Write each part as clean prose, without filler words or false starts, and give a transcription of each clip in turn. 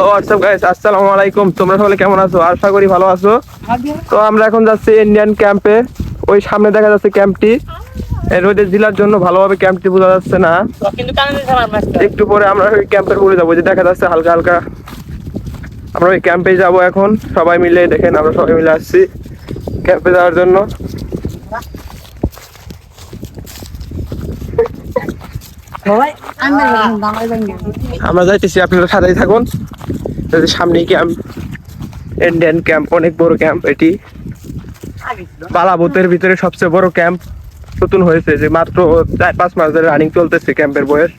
Hello WhatsApp guys, আসসালামু আলাইকুম। তোমরা সকলে কেমন আছো? আশা করি ভালো আছো। তো আমরা এখন যাচ্ছি ইন্ডিয়ান ক্যাম্পে। ওই সামনে দেখা যাচ্ছে ক্যাম্পটি। রোদের জেলার জন্য ভালোভাবে ক্যাম্পটি বোঝা যাচ্ছে না, একটু পরে আমরা ওই ক্যাম্পের উপরে যাবো, যে দেখা যাচ্ছে হালকা হালকা। আমরা ওই ক্যাম্পে যাবো এখন সবাই মিলে। দেখেন আমরা সবাই মিলে আসছি ক্যাম্পে যাওয়ার জন্য। আমরা যাইতেছি, আপনারা সাথেই থাকুন। সামনে ক্যাম্প, ইন্ডিয়ান ক্যাম্প, অনেক বড় ক্যাম্প এটি। বালাবোতের ভিতরে সবচেয়ে বড় ক্যাম্প নতুন হয়েছে, যে মাত্র 4-5 মাস ধরে রানিং চলতেছে ক্যাম্পের বয়স।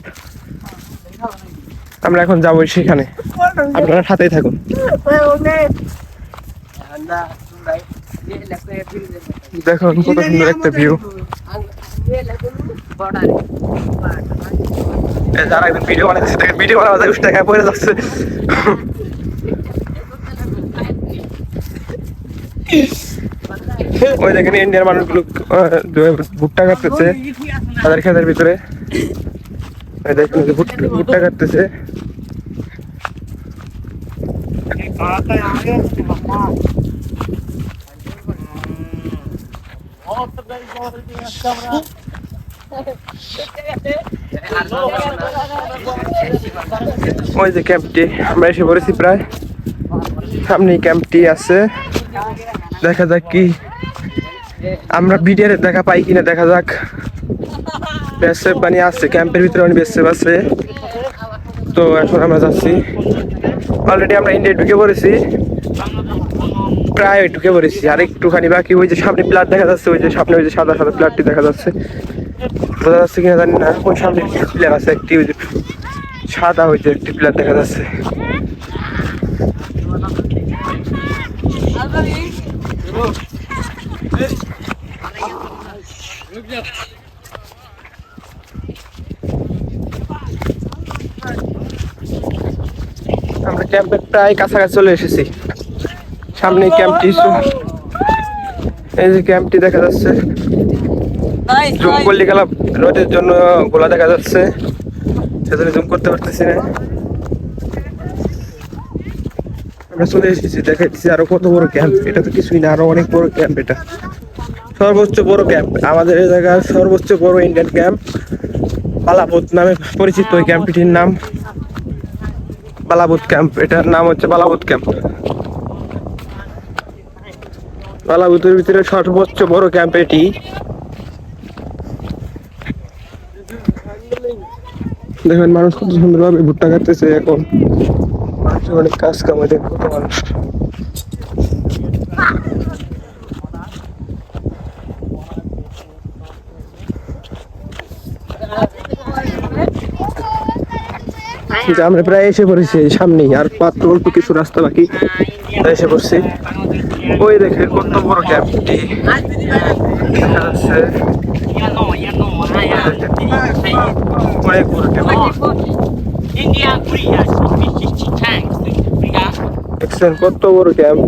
আমরা এখন যাবো সেখানে, আপনারা সাথেই থাকুন। দেখুন কত সুন্দর একটা ভিউ। যারা একদিন ভিডিও বানাচ্ছে, ভিডিও বানাতে 20 টাকা পড়ে যাচ্ছে। ওই দেখেন ইন্ডিয়ার মানুষগুলো ভুট্টা কাটতেছে তাদের ক্ষেতের ভিতরে। দেখুন ভুট্টা কাটতেছে। ওই যে ক্যাম্পটি, আমরা এসে পড়েছি প্রায়। সামনে ক্যাম্পটি আছে, দেখা যাক কি আমরা ভিডিওর দেখা পাই কিনা, দেখা যাক। বেসেপ বানিয়ে আসছে ক্যাম্পের ভিতরে, অনেক বেসেপ আছে। তো এখন আমরা যাচ্ছি, অলরেডি আমরা ইন্ডিয়া ঢুকে পড়েছি, প্রায় ঢুকে পড়েছি। আর একটুখানি বাকি। ওই যে সামনে প্লাট দেখা যাচ্ছে, ওই যে সামনে ওই যে সাদা সাদা প্লাটটি দেখা যাচ্ছে, বোঝা যাচ্ছে কিনা জানি না। ওই সামনে প্লেয়ার আছে একটি, ওই যে সাদা ওই যে একটি প্লেয়ার দেখা যাচ্ছে। আমরা ক্যাম্পের প্রায় কাছাকাছি চলে এসেছি। সামনে ক্যাম্পটি, এই যে ক্যাম্পটি দেখা যাচ্ছে। জুম করলে গেলা রোদের জন্য গোলা দেখা যাচ্ছে, সেজন্য জুম করতে পারতেছি না। আমরা চলে এসেছি, দেখাচ্ছি আরো কত বড় ক্যাম্প। এটা তো কিছুই না, আরো অনেক বড় ক্যাম্প। এটা সর্বোচ্চ বড় ক্যাম্প, আমাদের এই জায়গার সর্বোচ্চ বড় ইন্ডিয়ান ক্যাম্প। বালাবোত নামে পরিচিত ওই ক্যাম্পটির নাম বালাবোত ক্যাম্প। এটার নাম হচ্ছে বালাবোত ক্যাম্প। বালাবোতের ভিতরে সর্বোচ্চ বড় ক্যাম্প এটি। দেখবেন মানুষ কত সুন্দরভাবে ভুট্টা কাটতেছে। এখন মানুষের অনেক কাজ কাম, দেখেন কত মানুষ। আমরা প্রায় এসে পড়েছি সামনেই, আর মাত্র অল্প কিছু রাস্তা বাকি, এসে পড়ছি। ওই দেখে কত বড় ক্যাম্পটি দেখা যাচ্ছে, অনেক বড় ক্যাম্প। দেখছেন কত বড় ক্যাম্প।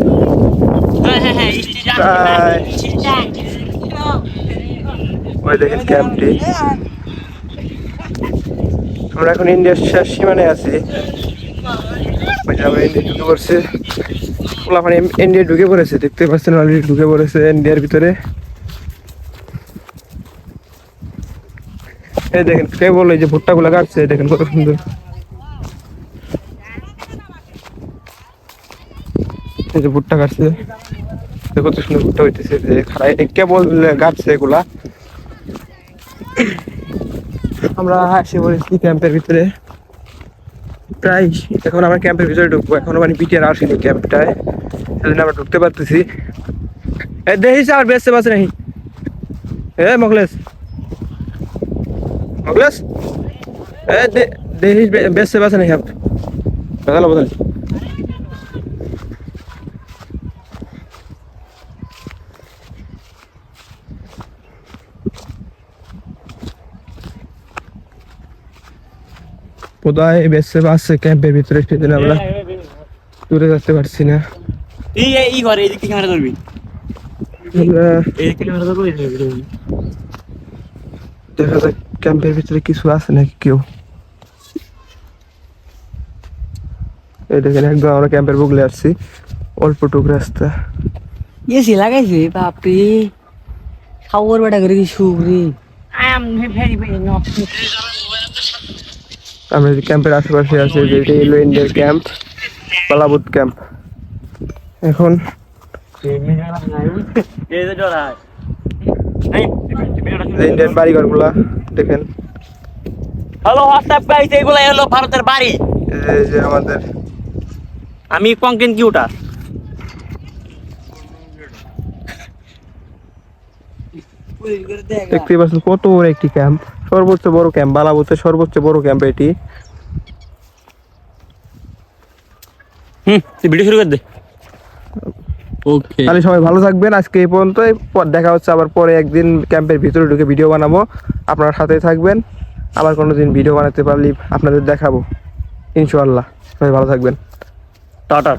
ওই দেখেন ক্যাম্পটি। আমরা এখন ইন্ডিয়ার শেষ সীমানায় আছি। আমরা ইন্ডিয়া ঢুকে পড়ছে, ইন্ডিয়া ঢুকে পড়েছে, দেখতে পাচ্ছেন অলরেডি ঢুকে পড়েছে ইন্ডিয়ার ভিতরে। এই দেখেন কে বললো যে ভুট্টা গুলা কাটছে, দেখেন কত সুন্দর। এই যে ভুট্টা কাটছে, কত সুন্দর ভুট্টা হইতেছে। খারাই কে বললে কাটছে এগুলা। আমরা এসে পড়েছি ক্যাম্পের ভিতরে প্রায়। এখন আমরা ক্যাম্পের ভিতরে ঢুকবো, এখনো মানে বিটিআর আসেনি ক্যাম্পটায়, সেজন্য আমরা ঢুকতে পারতেছি। দেখিস আর বেসে বাসে নাকি মোগলেশ মোগলেশ দেখিস বেসে বাসে নাকি বদল বদল। কোথায় বেসে বাসে ক্যাম্পের ভিতরে, সেদিন আমরা দূরে যেতে পারছি না। দেখা যাক ক্যাম্পের ভিতরে কিছু আছে নাকি কেউ। এই দেখেন একদম আমরা ক্যাম্পের বুকলে আসছি, অল্পটুক রাস্তা। এসি লাগাইছে বাপরে, খাওয়ার বেটা করে কি সুখ রে। আমরা যে ক্যাম্পের আশেপাশে আছে, যে এটা হলো ইন্ডিয়ার ক্যাম্প, পালাবুত ক্যাম্প। এখন ইন্ডিয়ান বাড়িঘর গুলা দেখেন। হ্যালো হোয়াটসঅ্যাপ গাইস, এগুলাই হলো ভারতের বাড়ি। এই যে আমাদের আমি কঙ্কেন কিউটা। দেখতে পাচ্ছেন কত বড় একটি ক্যাম্প, সর্বোচ্চ বড় ক্যাম্প, বালাবুতের সর্বোচ্চ বড় ক্যাম্প এটি। তুই ভিডিও শুরু করে দে। ওকে, তাহলে সবাই ভালো থাকবেন, আজকে এই পর্যন্তই। দেখা হচ্ছে আবার পরে একদিন ক্যাম্পের ভিতরে ঢুকে ভিডিও বানাবো, আপনার সাথেই থাকবেন। আবার কোনোদিন ভিডিও বানাতে পারলে আপনাদের দেখাবো ইনশাআল্লাহ। সবাই ভালো থাকবেন, টাটা।